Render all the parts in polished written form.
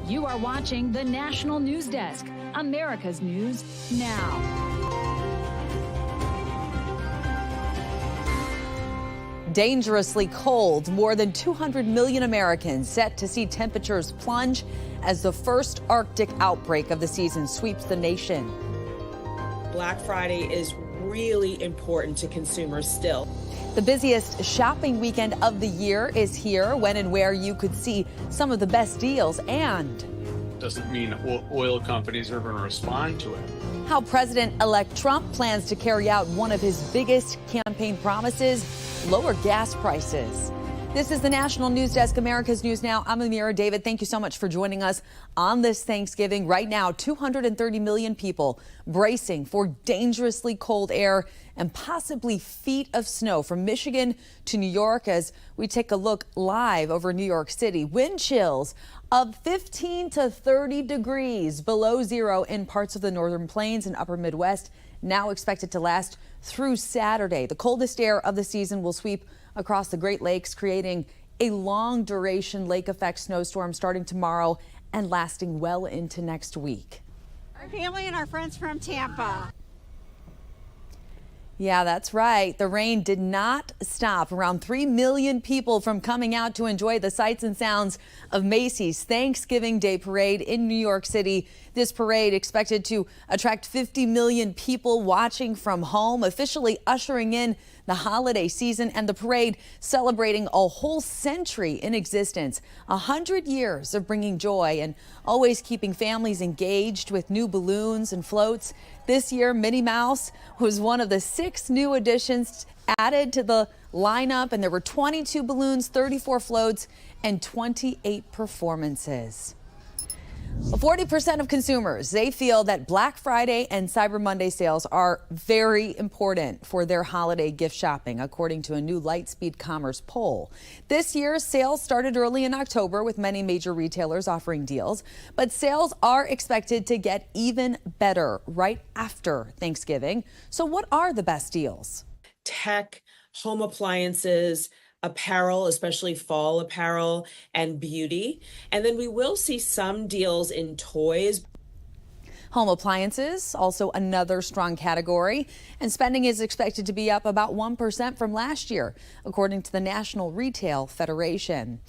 You are watching the National News Desk, America's News Now. Dangerously cold. More than 200 million Americans set to see temperatures plunge as the first Arctic outbreak of the season sweeps the nation. Black Friday is really important to consumers still. The busiest shopping weekend of the year is here, when and where you could see some of the best deals, and doesn't mean oil companies are going to respond to it. How President-elect Trump plans to carry out one of his biggest campaign promises: lower gas prices. This is the National News Desk, America's News Now. I'm Amira David. Thank you so much for joining us on this Thanksgiving. Right now, 230 million people bracing for dangerously cold air and possibly feet of snow from Michigan to New York as we take a look live over New York City. Wind chills of 15 to 30 degrees below zero in parts of the northern plains and upper Midwest, now expected to last through Saturday. The coldest air of the season will sweep across the Great Lakes, creating a long duration lake effect snowstorm starting tomorrow and lasting well into next week. Our family and our friends from Tampa. Yeah, that's right. The rain did not stop around 3 million people from coming out to enjoy the sights and sounds of Macy's Thanksgiving Day Parade in New York City. This parade expected to attract 50 million people watching from home, officially ushering in the holiday season, and the parade celebrating a whole century in existence. 100 years of bringing joy and always keeping families engaged with new balloons and floats. This year, Minnie Mouse was one of the 6 new additions added to the lineup, and there were 22 balloons, 34 floats, and 28 performances. 40% of consumers, they feel that Black Friday and Cyber Monday sales are very important for their holiday gift shopping, according to a new Lightspeed Commerce poll. This year, sales started early in October with many major retailers offering deals, but sales are expected to get even better right after Thanksgiving. So what are the best deals? Tech, home appliances, apparel, especially fall apparel, and beauty. And then we will see some deals in toys. Home appliances, also another strong category, and spending is expected to be up about 1% from last year, according to the National Retail Federation.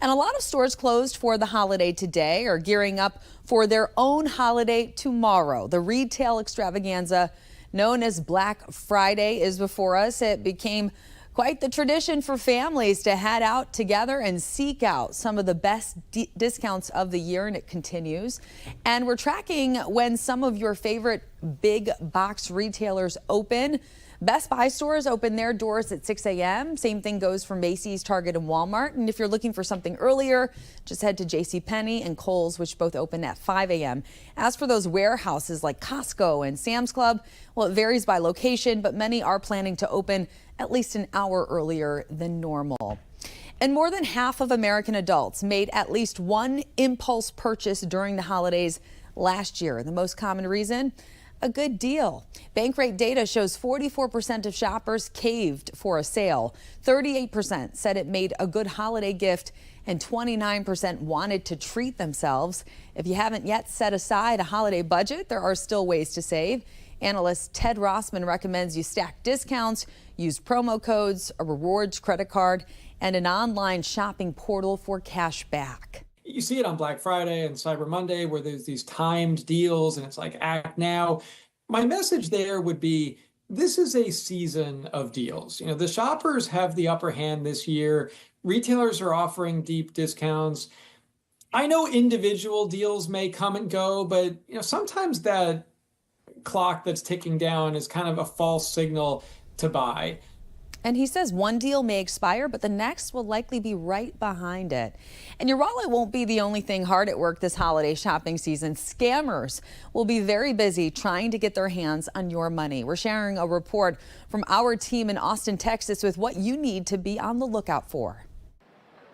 And a lot of stores closed for the holiday today are gearing up for their own holiday tomorrow. The retail extravaganza known as Black Friday is before us. It became quite the tradition for families to head out together and seek out some of the best discounts of the year, and it continues. And we're tracking when some of your favorite big box retailers open. Best Buy stores open their doors at 6 a.m. Same thing goes for Macy's, Target, and Walmart. And if you're looking for something earlier, just head to JCPenney and Kohl's, which both open at 5 a.m. As for those warehouses like Costco and Sam's Club, well, it varies by location, but many are planning to open at least an hour earlier than normal. And more than half of American adults made at least one impulse purchase during the holidays last year. The most common reason? A good deal. Bankrate data shows 44% of shoppers caved for a sale. 38% said it made a good holiday gift, and 29% wanted to treat themselves. If you haven't yet set aside a holiday budget, there are still ways to save. Analyst Ted Rossman recommends you stack discounts, use promo codes, a rewards credit card, and an online shopping portal for cash back. You see it on Black Friday and Cyber Monday where there's these timed deals and it's like act now. My message there would be, this is a season of deals. You know, the shoppers have the upper hand this year. Retailers are offering deep discounts. I know individual deals may come and go, but you know, sometimes that clock that's ticking down is kind of a false signal to buy. And he says one deal may expire, but the next will likely be right behind it. And your wallet won't be the only thing hard at work this holiday shopping season. Scammers will be very busy trying to get their hands on your money. We're sharing a report from our team in Austin, Texas, with what you need to be on the lookout for.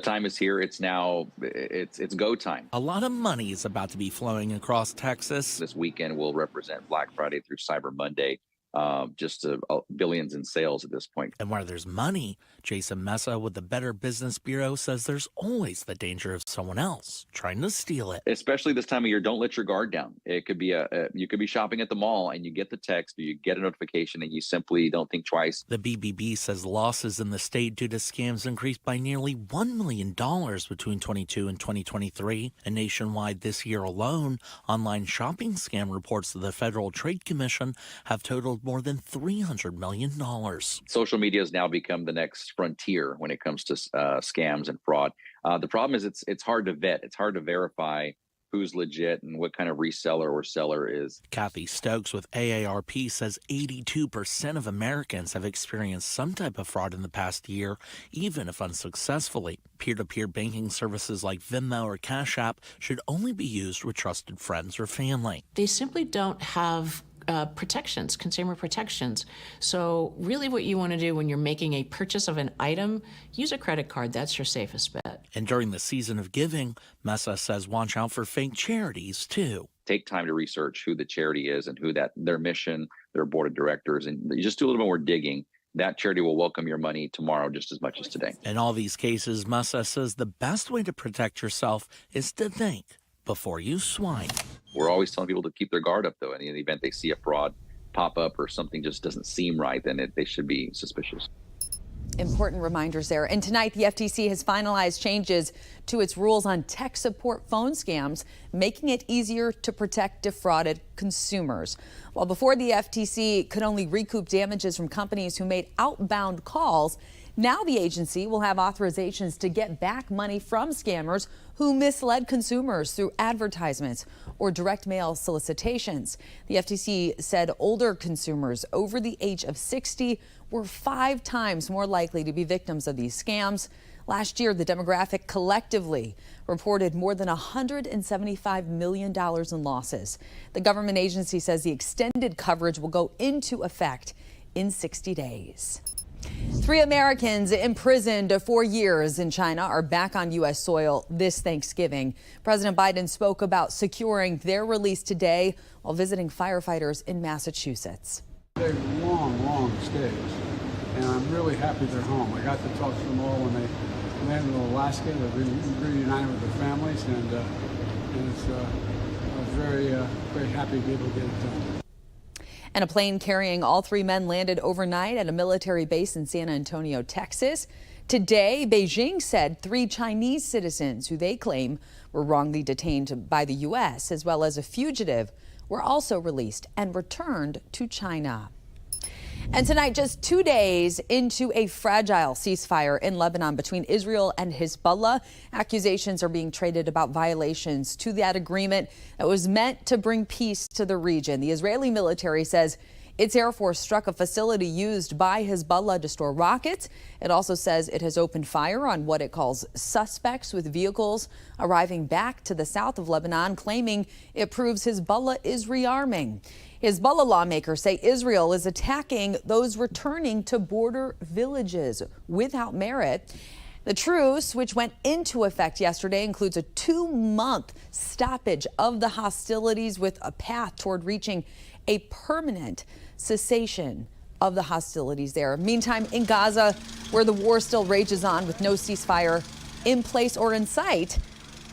Time is here. It's now, it's go time. A lot of money is about to be flowing across Texas. This weekend will represent Black Friday through Cyber Monday. just billions in sales at this point. And where there's money, Jason Mesa with the Better Business Bureau says there's always the danger of someone else trying to steal it. Especially this time of year, don't let your guard down. It could be you could be shopping at the mall and you get the text or you get a notification and you simply don't think twice. The BBB says losses in the state due to scams increased by nearly $1 million between 22 and 2023. And nationwide this year alone, online shopping scam reports to the Federal Trade Commission have totaled more than $300 million. Social media has now become the next frontier when it comes to scams and fraud. The problem is it's hard to vet. It's hard to verify who's legit and what kind of reseller or seller is. Kathy Stokes with AARP says 82% of Americans have experienced some type of fraud in the past year, even if unsuccessfully. Peer-to-peer banking services like Venmo or Cash App should only be used with trusted friends or family. They simply don't have protections, consumer protections. So really what you want to do when you're making a purchase of an item, use a credit card. That's your safest bet. And during the season of giving, Mesa says watch out for fake charities too. Take time to research who the charity is and who their mission, their board of directors, and you just do a little bit more digging. That charity will welcome your money tomorrow just as much as today. In all these cases, Mesa says the best way to protect yourself is to think before you swipe. We're always telling people to keep their guard up, though. In the event they see a fraud pop up or something just doesn't seem right, then they should be suspicious. Important reminders there. And tonight, the FTC has finalized changes to its rules on tech support phone scams, making it easier to protect defrauded consumers. While before the FTC could only recoup damages from companies who made outbound calls, now the agency will have authorizations to get back money from scammers who misled consumers through advertisements or direct mail solicitations. The FTC said older consumers over the age of 60 were 5 times more likely to be victims of these scams. Last year, the demographic collectively reported more than $175 million in losses. The government agency says the extended coverage will go into effect in 60 days. 3 Americans imprisoned 4 years in China are back on U.S. soil this Thanksgiving. President Biden spoke about securing their release today while visiting firefighters in Massachusetts. They're long stays, and I'm really happy they're home. I got to talk to them all when they landed in Alaska. They're reunited with their families, and I was very happy to be able to get it done. And a plane carrying all 3 men landed overnight at a military base in San Antonio, Texas. Today, Beijing said 3 Chinese citizens who they claim were wrongly detained by the U.S., as well as a fugitive, were also released and returned to China. And tonight, just 2 days into a fragile ceasefire in Lebanon between Israel and Hezbollah, accusations are being traded about violations to that agreement that was meant to bring peace to the region. The Israeli military says its Air Force struck a facility used by Hezbollah to store rockets. It also says it has opened fire on what it calls suspects with vehicles arriving back to the south of Lebanon, claiming it proves Hezbollah is rearming. Hezbollah lawmakers say Israel is attacking those returning to border villages without merit. The truce, which went into effect yesterday, includes a 2-month stoppage of the hostilities with a path toward reaching a permanent cessation of the hostilities there. Meantime, in Gaza, where the war still rages on with no ceasefire in place or in sight,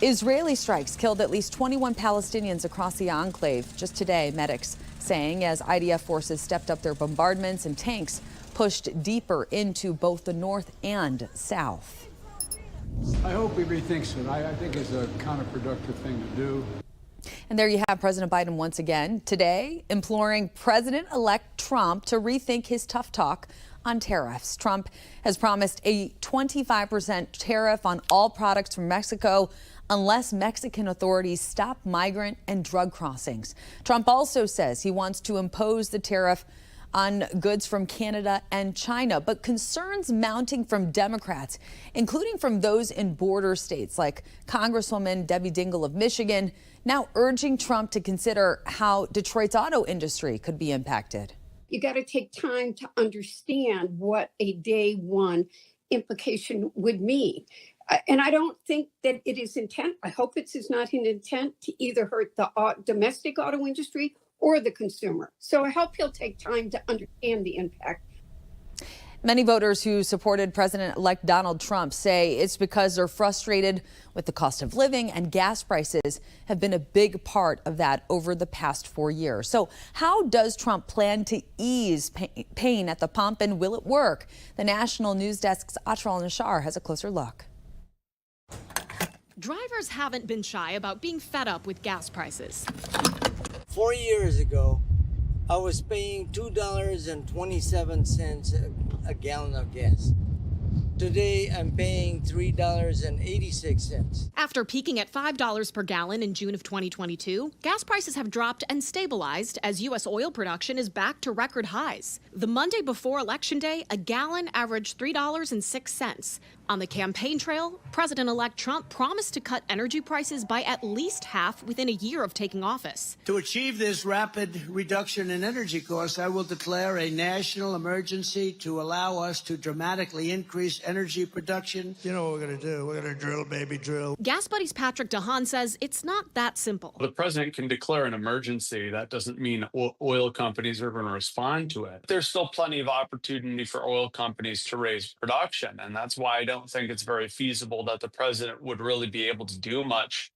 Israeli strikes killed at least 21 Palestinians across the enclave just today, medics saying, as IDF forces stepped up their bombardments and tanks pushed deeper into both the north and south. I hope he rethinks it. I think it's a counterproductive thing to do. And there you have President Biden once again today imploring President-elect Trump to rethink his tough talk on tariffs. Trump has promised a 25% tariff on all products from Mexico unless Mexican authorities stop migrant and drug crossings. Trump also says he wants to impose the tariff on goods from Canada and China, but concerns mounting from Democrats, including from those in border states like Congresswoman Debbie Dingell of Michigan, now urging Trump to consider how Detroit's auto industry could be impacted. You got to take time to understand what a day one implication would mean. And I don't think that it is intent. I hope it is not an intent to either hurt the domestic auto industry or the consumer. So I hope he'll take time to understand the impact. Many voters who supported President-elect Donald Trump say it's because they're frustrated with the cost of living, and gas prices have been a big part of that over the past 4 years. So how does Trump plan to ease pain at the pump, and will it work? The National News Desk's Atral Nashar has a closer look. Drivers haven't been shy about being fed up with gas prices. 4 years ago, I was paying $2.27 a gallon of gas. Today, I'm paying $3.86. After peaking at $5 per gallon in June of 2022, gas prices have dropped and stabilized as U.S. oil production is back to record highs. The Monday before Election Day, a gallon averaged $3.06. On the campaign trail, President-elect Trump promised to cut energy prices by at least half within a year of taking office. To achieve this rapid reduction in energy costs, I will declare a national emergency to allow us to dramatically increase energy production. You know what we're going to do? We're going to drill, baby, drill. Gas Buddy's Patrick DeHaan says it's not that simple. The president can declare an emergency. That doesn't mean oil companies are going to respond to it. There's still plenty of opportunity for oil companies to raise production, and that's why I don't think it's very feasible that the president would really be able to do much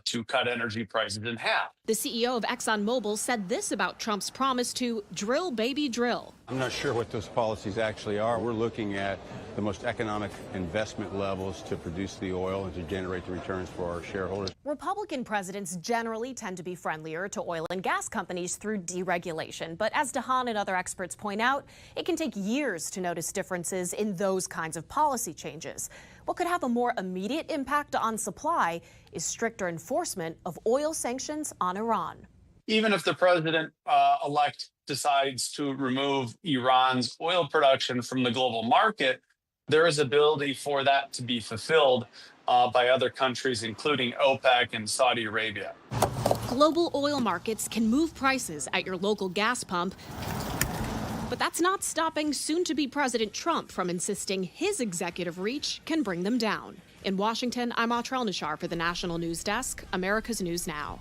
to cut energy prices in half. The CEO of ExxonMobil said this about Trump's promise to drill, baby, drill. I'm not sure what those policies actually are. We're looking at the most economic investment levels to produce the oil and to generate the returns for our shareholders. Republican presidents generally tend to be friendlier to oil and gas companies through deregulation. But as DeHaan and other experts point out, it can take years to notice differences in those kinds of policy changes. What could have a more immediate impact on supply is stricter enforcement of oil sanctions on Iran. Even if the president-elect decides to remove Iran's oil production from the global market, there is ability for that to be fulfilled by other countries, including OPEC and Saudi Arabia. Global oil markets can move prices at your local gas pump, but that's not stopping soon-to-be President Trump from insisting his executive reach can bring them down. In Washington, I'm Atral Nashar for the National News Desk, America's News Now.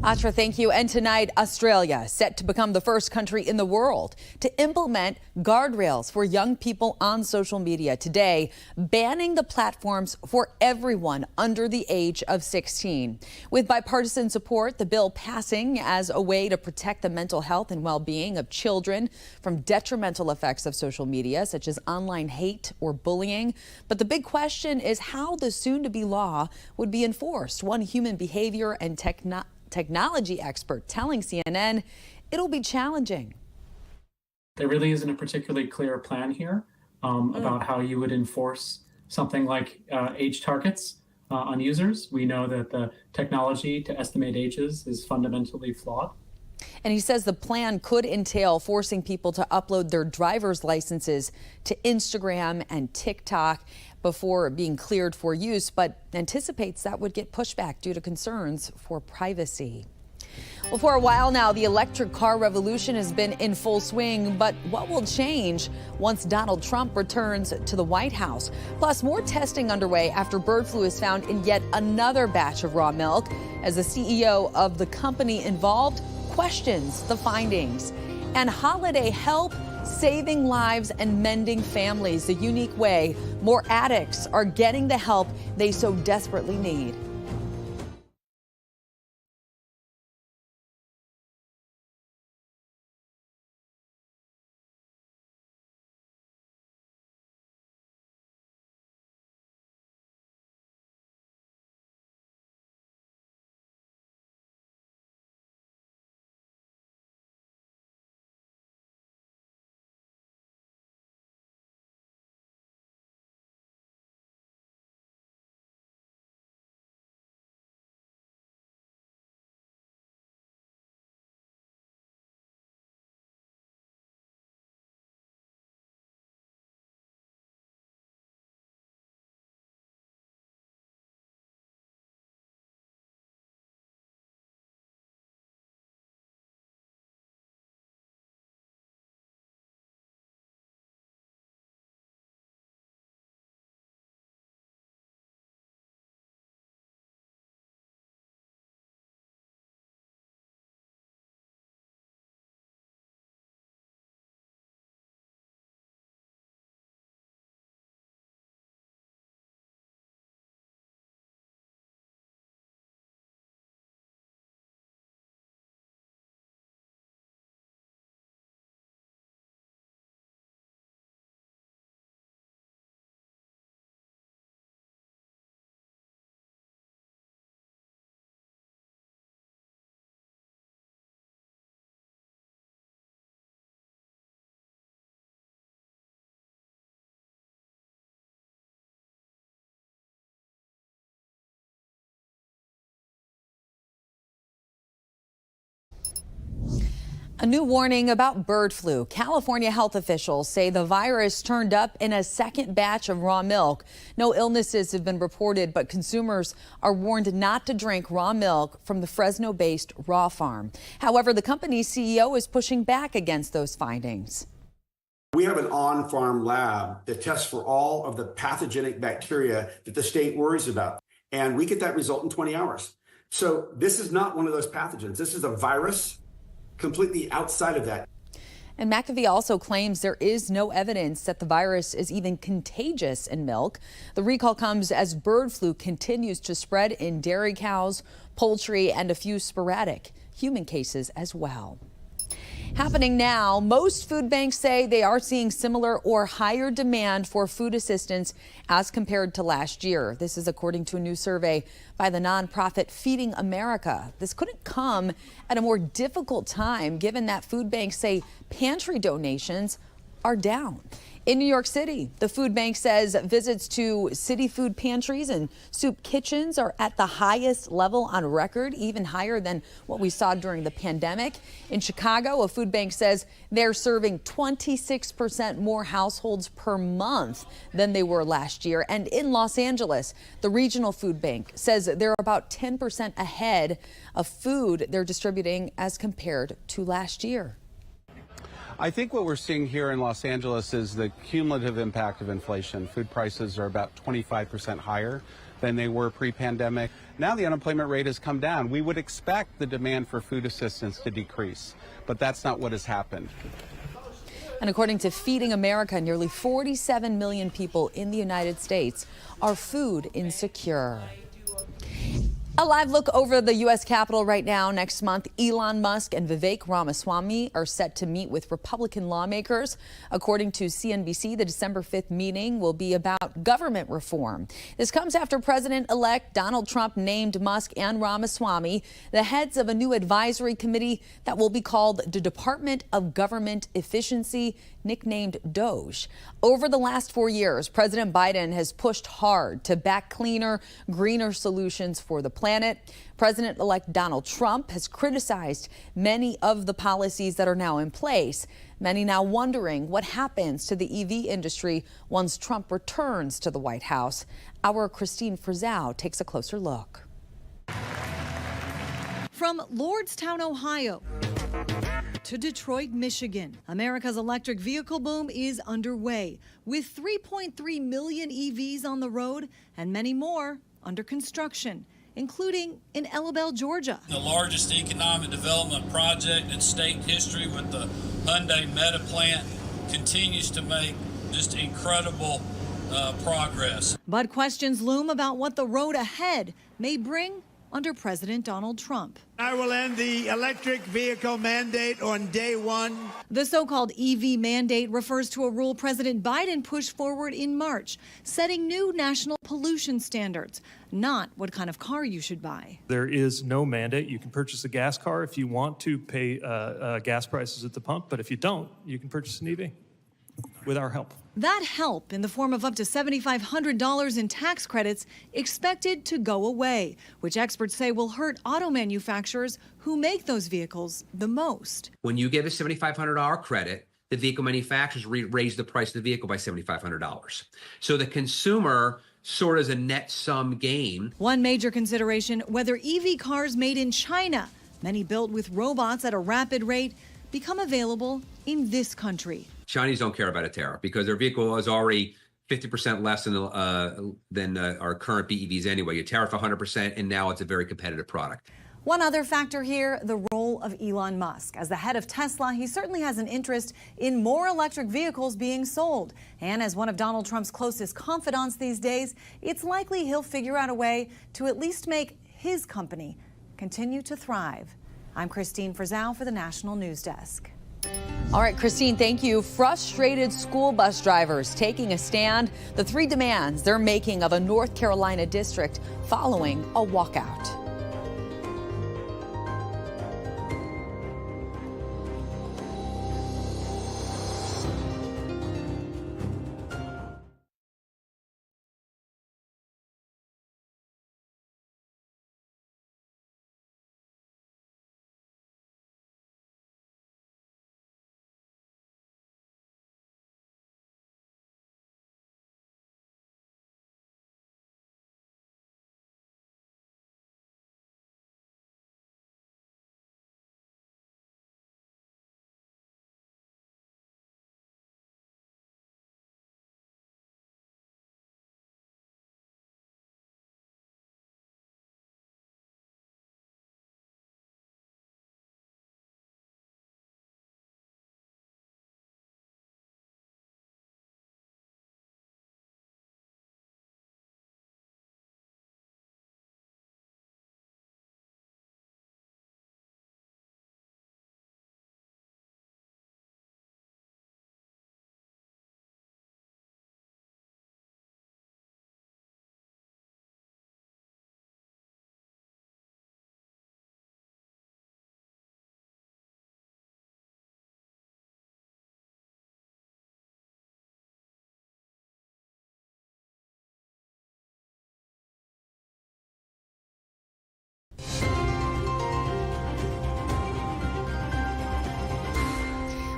Atra, thank you. And tonight, Australia set to become the first country in the world to implement guardrails for young people on social media. Today, banning the platforms for everyone under the age of 16. With bipartisan support, the bill passing as a way to protect the mental health and well-being of children from detrimental effects of social media, such as online hate or bullying. But the big question is how the soon-to-be law would be enforced. One human behavior and technology expert telling CNN it'll be challenging. There really isn't a particularly clear plan here about how you would enforce something like age targets on users. We know that the technology to estimate ages is fundamentally flawed. And he says the plan could entail forcing people to upload their driver's licenses to Instagram and TikTok before being cleared for use, but anticipates that would get pushback due to concerns for privacy. Well, for a while now, the electric car revolution has been in full swing, but what will change once Donald Trump returns to the White House? Plus, more testing underway after bird flu is found in yet another batch of raw milk, as the CEO of the company involved questions the findings. And holiday help, saving lives and mending families the unique way more addicts are getting the help they so desperately need. A new warning about bird flu. California health officials say the virus turned up in a second batch of raw milk. No illnesses have been reported, but consumers are warned not to drink raw milk from the Fresno-based Raw Farm. However, the company's CEO is pushing back against those findings. We have an on-farm lab that tests for all of the pathogenic bacteria that the state worries about, and we get that result in 20 hours. So this is not one of those pathogens. This is a virus completely outside of that. And McAfee also claims there is no evidence that the virus is even contagious in milk. The recall comes as bird flu continues to spread in dairy cows, poultry, and a few sporadic human cases as well. Happening now, most food banks say they are seeing similar or higher demand for food assistance as compared to last year. This is according to a new survey by the nonprofit Feeding America. This couldn't come at a more difficult time, given that food banks say pantry donations are down. In New York City, the food bank says visits to city food pantries and soup kitchens are at the highest level on record, even higher than what we saw during the pandemic. In Chicago, a food bank says they're serving 26% more households per month than they were last year. And in Los Angeles, the regional food bank says they're about 10% ahead of food they're distributing as compared to last year. I think what we're seeing here in Los Angeles is the cumulative impact of inflation. Food prices are about 25% higher than they were pre-pandemic. Now the unemployment rate has come down. We would expect the demand for food assistance to decrease, but that's not what has happened. And according to Feeding America, nearly 47 million people in the United States are food insecure. A live look over the U.S. Capitol right now. Next month, Elon Musk and Vivek Ramaswamy are set to meet with Republican lawmakers. According to CNBC, the December 5th meeting will be about government reform. This comes after President-elect Donald Trump named Musk and Ramaswamy the heads of a new advisory committee that will be called the Department of Government Efficiency, nicknamed DOGE. Over the last 4 years, President Biden has pushed hard to back cleaner, greener solutions for the planet. President-elect Donald Trump has criticized many of the policies that are now in place. Many now wondering what happens to the EV industry once Trump returns to the White House. Our Christine Frizzell takes a closer look. From Lordstown, Ohio, to Detroit, Michigan, America's electric vehicle boom is underway, with 3.3 million EVs on the road and many more under construction, including in Ellabelle, Georgia. The largest economic development project in state history with the Hyundai Meta plant continues to make just incredible progress. But questions loom about what the road ahead may bring under President Donald Trump. I will end the electric vehicle mandate on day one. The so-called EV mandate refers to a rule President Biden pushed forward in March, setting new national pollution standards, not what kind of car you should buy. There is no mandate. You can purchase a gas car if you want to pay gas prices at the pump, but if you don't, you can purchase an EV with our help. That help, in the form of up to $7,500 in tax credits, expected to go away, which experts say will hurt auto manufacturers who make those vehicles the most. When you give a $7,500 credit, the vehicle manufacturers raise the price of the vehicle by $7,500. So the consumer sort of is a net sum gain. One major consideration, whether EV cars made in China, many built with robots at a rapid rate, become available in this country. Chinese don't care about a tariff because their vehicle is already 50% less than our current BEVs anyway. You tariff 100%, and now it's a very competitive product. One other factor here, the role of Elon Musk. As the head of Tesla, he certainly has an interest in more electric vehicles being sold. And as one of Donald Trump's closest confidants these days, it's likely he'll figure out a way to at least make his company continue to thrive. I'm Christine Frizzell for the National News Desk. All right, Christine, thank you. Frustrated school bus drivers taking a stand. The three demands they're making of a North Carolina district following a walkout.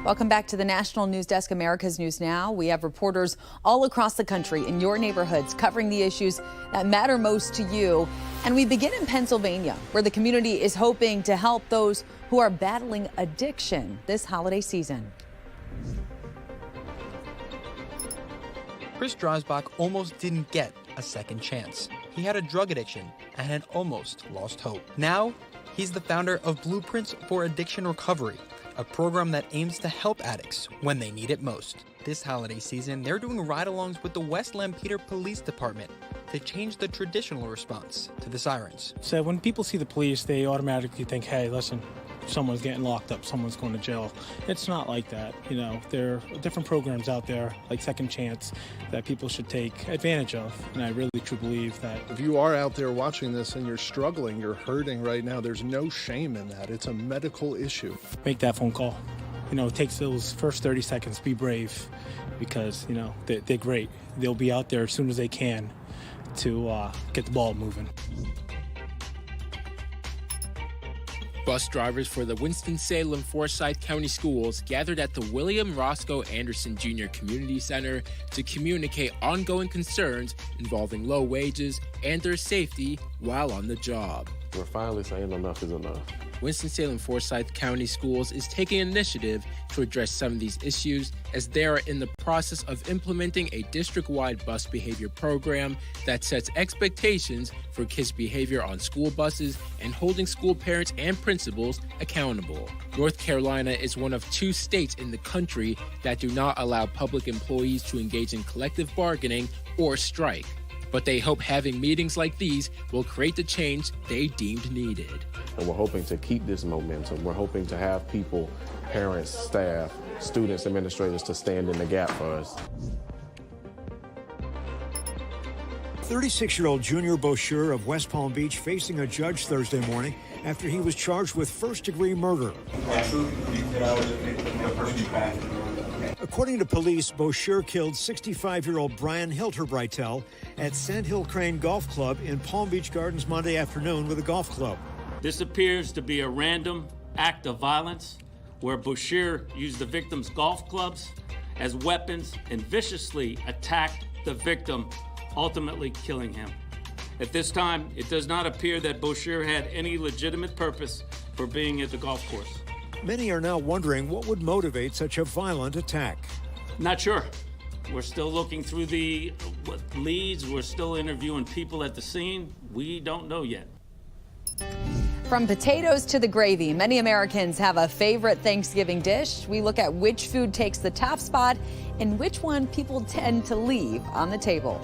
Welcome back to the National News Desk, America's News Now. We have reporters all across the country in your neighborhoods covering the issues that matter most to you. And we begin in Pennsylvania, where the community is hoping to help those who are battling addiction this holiday season. Chris Drosbach almost didn't get a second chance. He had a drug addiction and had almost lost hope. Now, he's the founder of Blueprints for Addiction Recovery, a program that aims to help addicts when they need it most. This holiday season, they're doing ride-alongs with the West Lampeter Police Department to change the traditional response to the sirens. So when people see the police, they automatically think, hey, listen, someone's getting locked up, someone's going to jail. It's not like that. You know, there are different programs out there, like Second Chance, that people should take advantage of. And I really truly believe that. If you are out there watching this and you're struggling, you're hurting right now, there's no shame in that. It's a medical issue. Make that phone call. You know, it takes those first 30 seconds. Be brave, because, you know, they're great. They'll be out there as soon as they can to get the ball moving. Bus drivers for the Winston-Salem Forsyth County Schools gathered at the William Roscoe Anderson Jr. Community Center to communicate ongoing concerns involving low wages and their safety while on the job. We're finally saying enough is enough. Winston-Salem Forsyth County Schools is taking initiative to address some of these issues as they are in the process of implementing a district-wide bus behavior program that sets expectations for kids' behavior on school buses and holding school parents and principals accountable. North Carolina is one of 2 states in the country that do not allow public employees to engage in collective bargaining or strike. But they hope having meetings like these will create the change they deemed needed. And we're hoping to keep this momentum. We're hoping to have people, parents, staff, students, administrators to stand in the gap for us. 36-year-old Junior Bosher of West Palm Beach facing a judge Thursday morning after he was charged with first-degree murder. According to police, Bosher killed 65-year-old Brian Hilterbrightel at Sandhill Crane Golf Club in Palm Beach Gardens Monday afternoon with a golf club. This appears to be a random act of violence where Bosher used the victim's golf clubs as weapons and viciously attacked the victim, ultimately killing him. At this time, it does not appear that Bosher had any legitimate purpose for being at the golf course. Many are now wondering what would motivate such a violent attack. Not sure. We're still looking through the leads. We're still interviewing people at the scene. We don't know yet. From potatoes to the gravy, many Americans have a favorite Thanksgiving dish. We look at which food takes the top spot and which one people tend to leave on the table.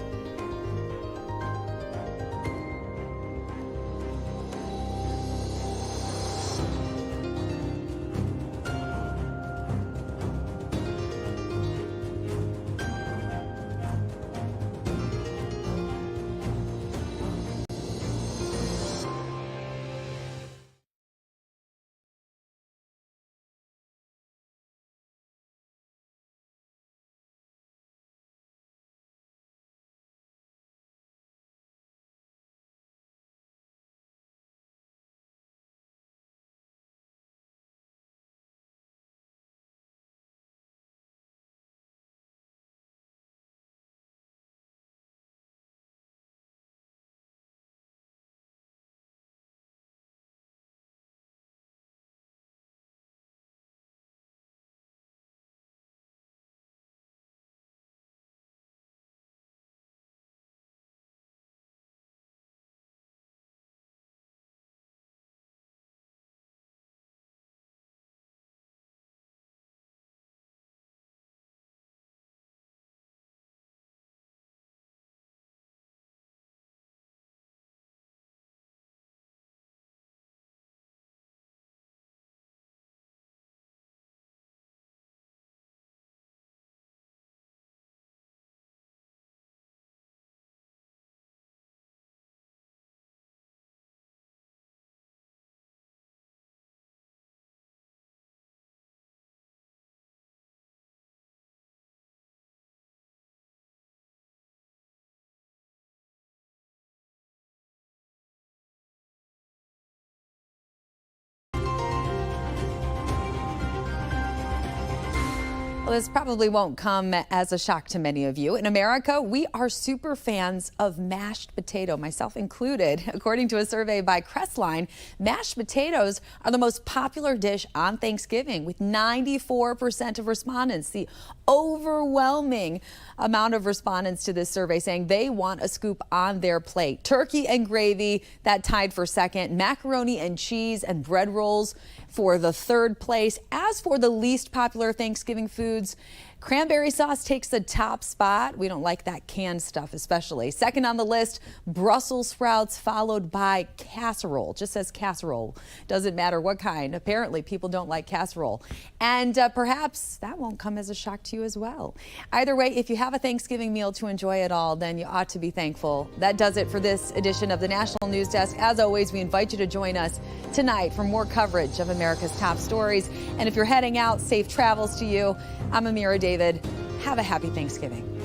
Well, this probably won't come as a shock to many of you. In America, we are super fans of mashed potato, myself included. According to a survey by Crestline, mashed potatoes are the most popular dish on Thanksgiving, with 94% of respondents, the overwhelming amount of respondents to this survey saying they want a scoop on their plate. Turkey and gravy, that tied for second. Macaroni and cheese and bread rolls for the third place. As for the least popular Thanksgiving foods, cranberry sauce takes the top spot. We don't like that canned stuff especially. Second on the list, Brussels sprouts, followed by casserole. Just says casserole. Doesn't matter what kind. Apparently people don't like casserole. And perhaps that won't come as a shock to you as well. Either way, if you have a Thanksgiving meal to enjoy it all, then you ought to be thankful. That does it for this edition of the National News Desk. As always, we invite you to join us tonight for more coverage of America's top stories. And if you're heading out, safe travels to you. I'm Amira David. Have a happy Thanksgiving.